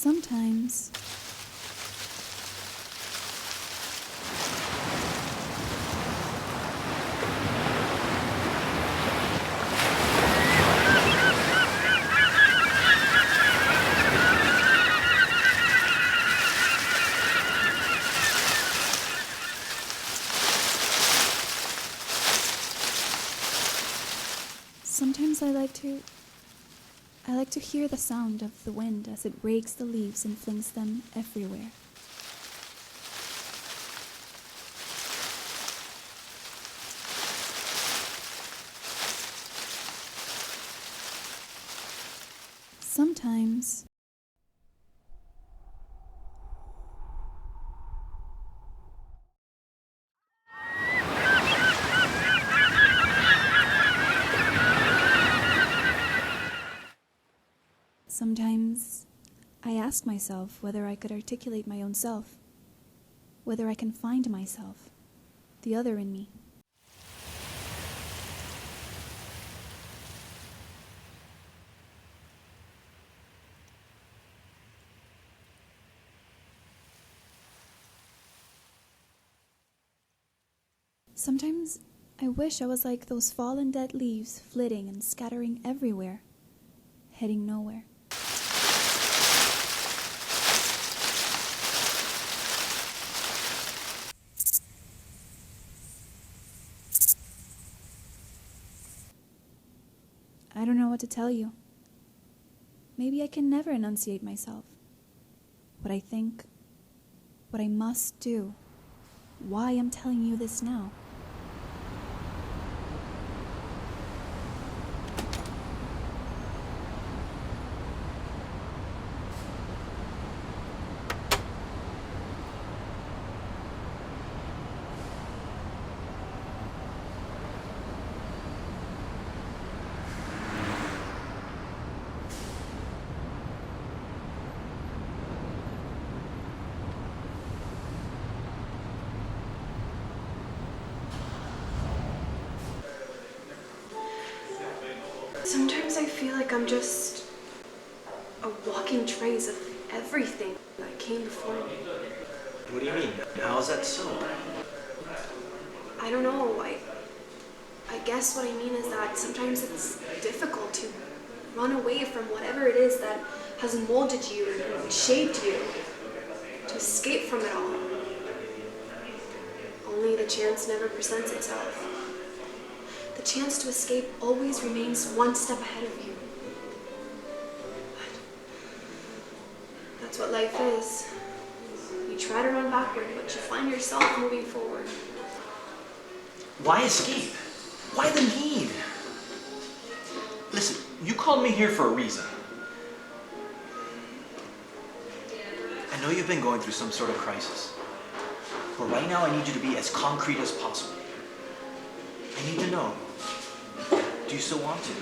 Sometimes I like to hear the sound of the wind as it rakes the leaves and flings them everywhere. Sometimes I ask myself whether I could articulate my own self, whether I can find myself, the other in me. Sometimes I wish I was like those fallen dead leaves flitting and scattering everywhere, heading nowhere. I don't know what to tell you. Maybe I can never enunciate myself. What I think, what I must do, why I'm telling you this now. Sometimes I feel like I'm just a walking trace of everything that came before me. What do you mean? How is that so? I don't know. I guess what I mean is that sometimes it's difficult to run away from whatever it is that has molded you and shaped you, to escape from it all. Only the chance never presents itself. The chance to escape always remains one step ahead of you. But that's what life is. You try to run backward, but you find yourself moving forward. Why escape? Why the need? Listen, you called me here for a reason. I know you've been going through some sort of crisis. But right now I need you to be as concrete as possible. I need to know. Do you still want to?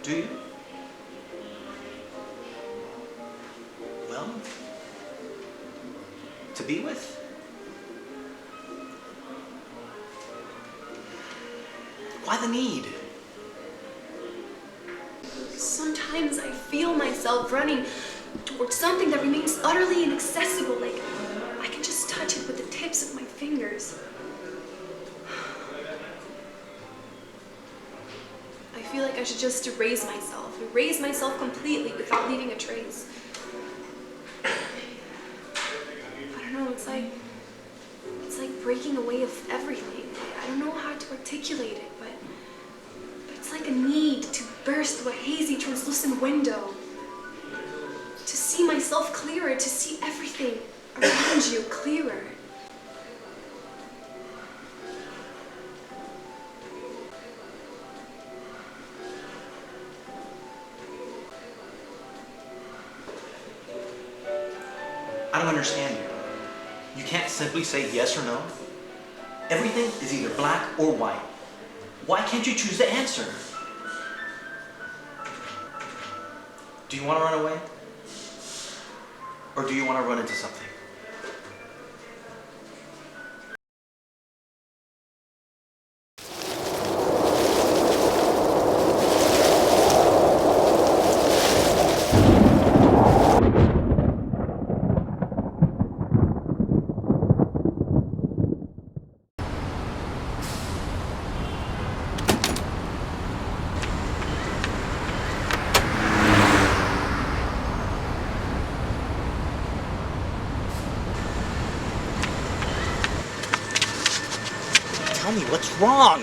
Do you? Well, to be with? Why the need? Sometimes I feel myself running towards something that remains utterly inaccessible, like I can just touch it with the tips of my fingers. I feel like I should just erase myself completely without leaving a trace. I don't know, it's like breaking away of everything. I don't know how to articulate it, but it's like a need to burst through a hazy, translucent window. To see myself clearer, to see everything around you clearer. I don't understand you. You can't simply say yes or no. Everything is either black or white. Why can't you choose the answer? Do you want to run away? Or do you want to run into something? tell me what's wrong.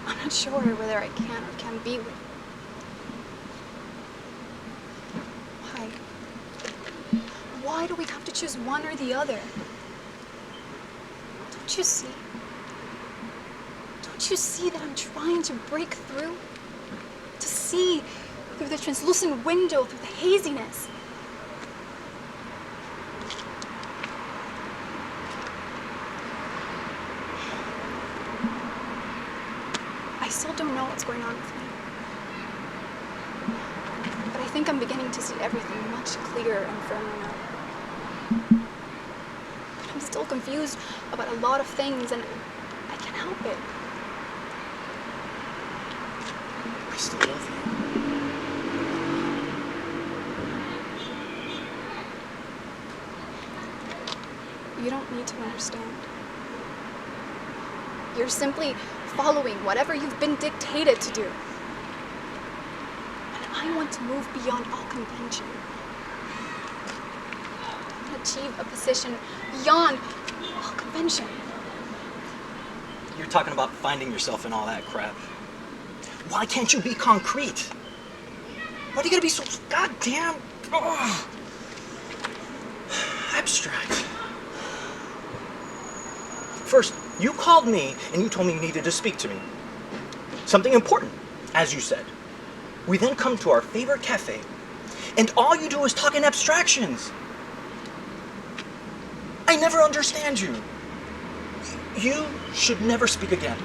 I'm not sure whether I can or can be with you. Why? Why do we have to choose one or the other? Don't you see? Don't you see that I'm trying to break through? To see through the translucent window, through the haziness. I still don't know what's going on with me. But I think I'm beginning to see everything much clearer and firmer now. But I'm still confused about a lot of things, and I can't help it. I still love you. You don't need to understand. You're simply following whatever you've been dictated to do. And I want to move beyond all convention. And achieve a position beyond all convention. You're talking about finding yourself and all that crap. Why can't you be concrete? Why do you gotta be so goddamn abstract? First, you called me and you told me you needed to speak to me. Something important, as you said. We then come to our favorite cafe, and all you do is talk in abstractions. I never understand you. You should never speak again.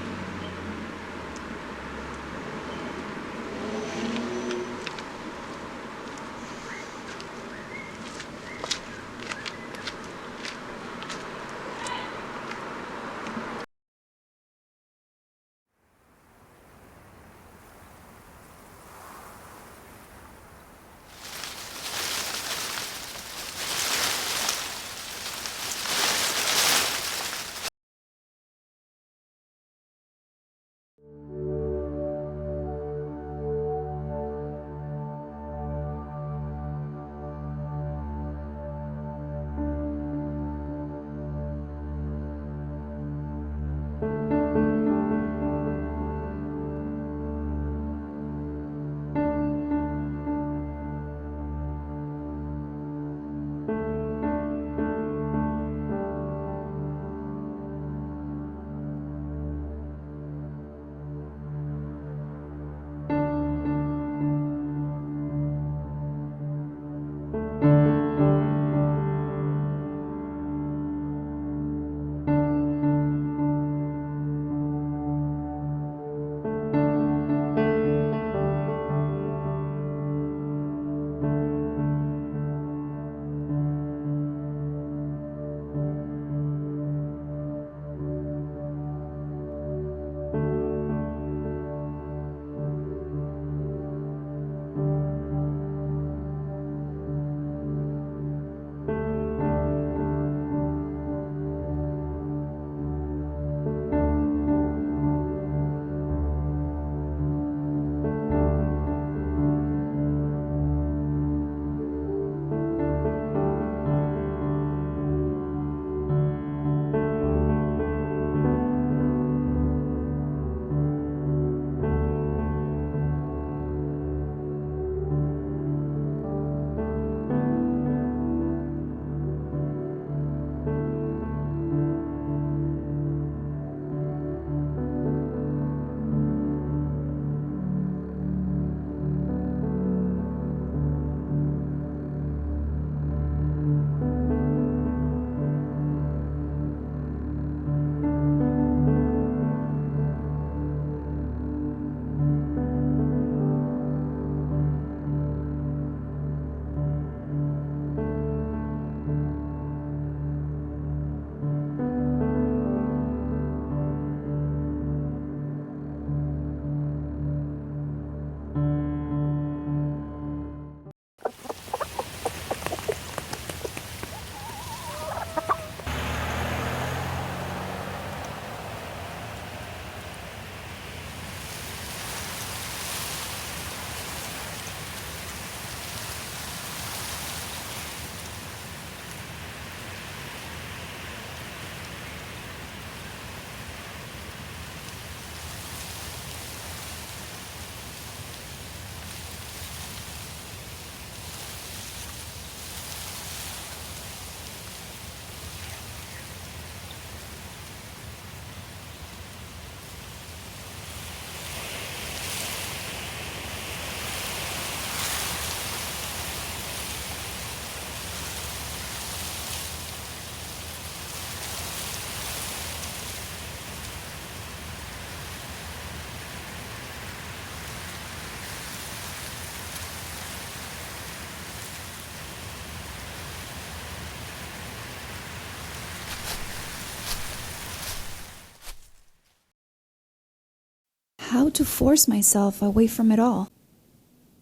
How to force myself away from it all.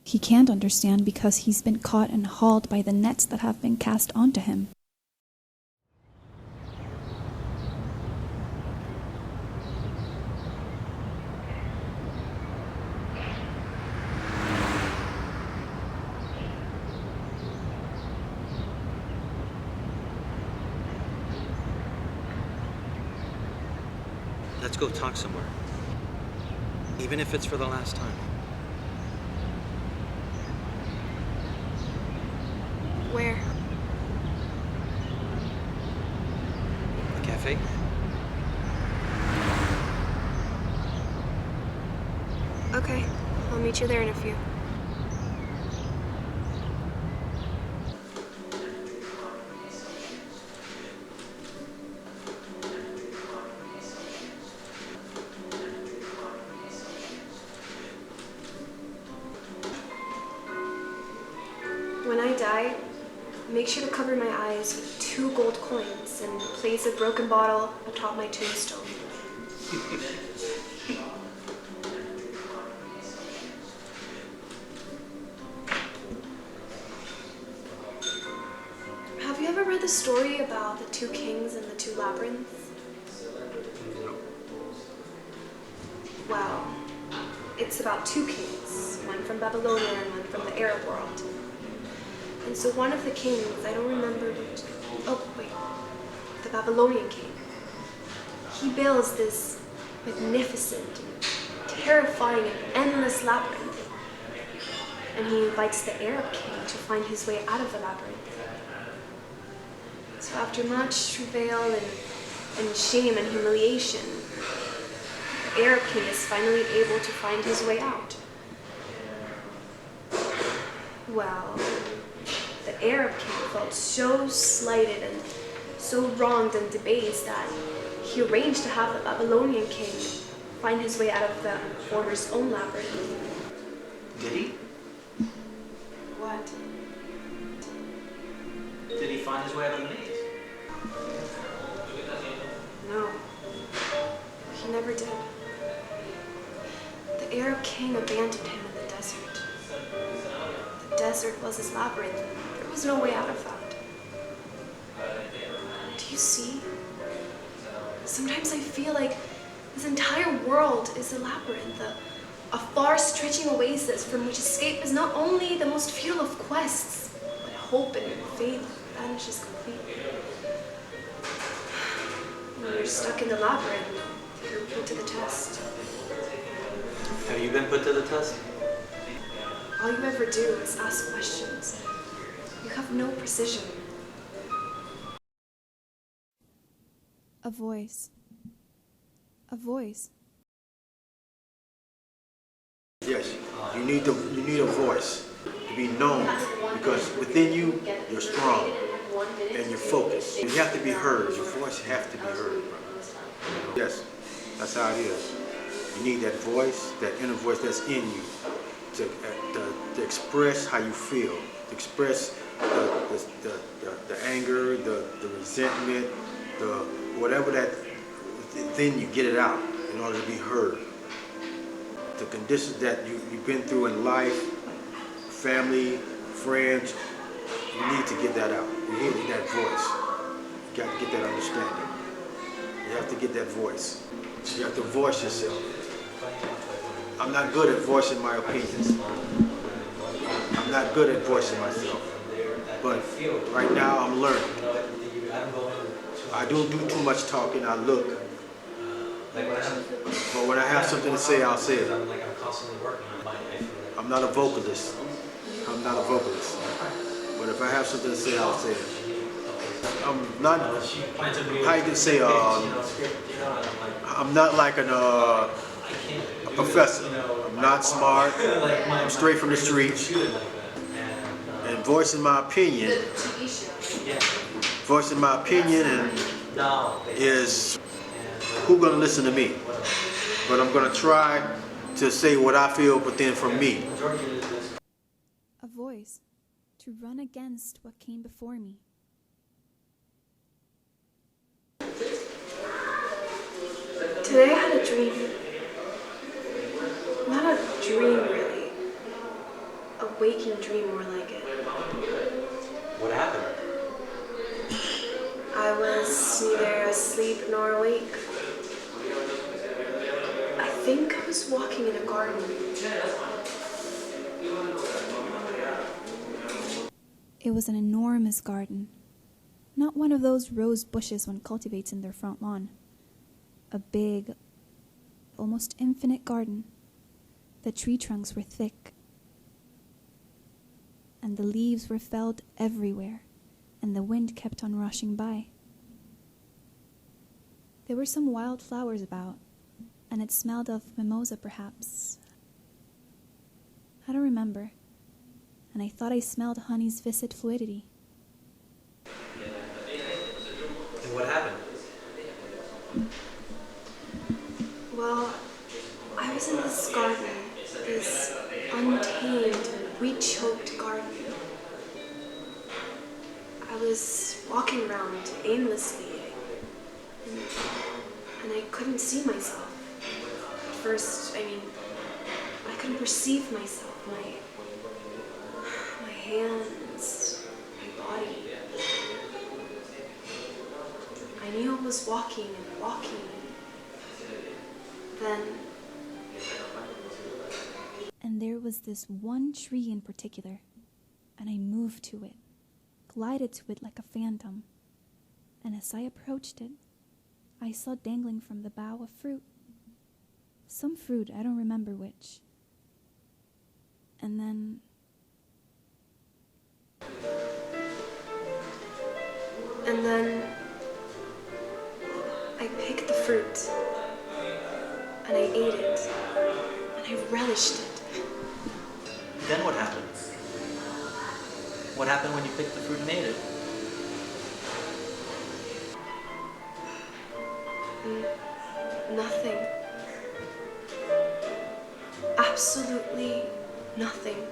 He can't understand because he's been caught and hauled by the nets that have been cast onto him. Let's go talk somewhere. Even if it's for the last time. Where? The cafe? Okay, I'll meet you there in a few. When I die, make sure to cover my eyes with 2 gold coins and place a broken bottle atop my tombstone. Have you ever read the story about the 2 kings and the 2 labyrinths? Well, it's about 2 kings, one from Babylonia and one from the Arab world. And so one of the kings, I don't remember which, oh wait, the Babylonian king, he builds this magnificent, terrifying, and endless labyrinth. And he invites the Arab king to find his way out of the labyrinth. So after much travail and shame and humiliation, the Arab king is finally able to find his way out. Well, the Arab king felt so slighted and so wronged and debased that he arranged to have the Babylonian king find his way out of the former's own labyrinth. Did he? What? Did he find his way out of the maze? No. He never did. The Arab king abandoned him in the desert. The desert was his labyrinth. There was no way out of that. Do you see? Sometimes I feel like this entire world is a labyrinth, a far-stretching oasis from which escape is not only the most futile of quests, but hope and faith vanishes completely. When you're stuck in the labyrinth, you're put to the test. Have you been put to the test? All you ever do is ask questions. You have no precision. A voice. A voice. Yes, you need a voice to be known, because within you, you're strong and you're focused. You have to be heard. Your voice has to be heard. Yes, that's how it is. You need that voice, that inner voice that's in you, to express how you feel, to express the anger, the resentment, whatever that, then you get it out in order to be heard. The conditions that you've been through in life, family, friends, you need to get that out. You need that voice. You got to get that understanding. You have to get that voice. You have to voice yourself. I'm not good at voicing my opinions. I'm not good at voicing myself. But right now I'm learning. I don't do too much talking, I look. But when I have something to say, I'll say it. I'm not a vocalist. I'm not a vocalist. But if I have something to say, I'll say it. I'm not, how you can say, I'm not like a professor. I'm not smart. I'm straight from the streets. And voicing my opinion is who's gonna listen to me. But I'm gonna try to say what I feel within from me. A voice to run against what came before me. Today I had a dream. waking dream more like it. What happened? I was neither asleep nor awake. I think I was walking in a garden. It was an enormous garden. Not one of those rose bushes one cultivates in their front lawn. A big, almost infinite garden. The tree trunks were thick, and the leaves were felled everywhere, and the wind kept on rushing by. There were some wild flowers about, and it smelled of mimosa perhaps. I don't remember, and I thought I smelled honey's viscid fluidity. And what happened? Well, I was in this garden, this untamed, weed-choked garden. I was walking around aimlessly, and I couldn't see myself. At first, I couldn't perceive myself, my hands, my body. I knew I was walking and walking. Then... And there was this one tree in particular, and I moved to it, glided to it like a phantom, and as I approached it, I saw dangling from the bough a fruit. Some fruit, I don't remember which. And then... I picked the fruit, and I ate it, and I relished it. Then what happened? What happened when you picked the fruit and ate it? Nothing. Absolutely nothing.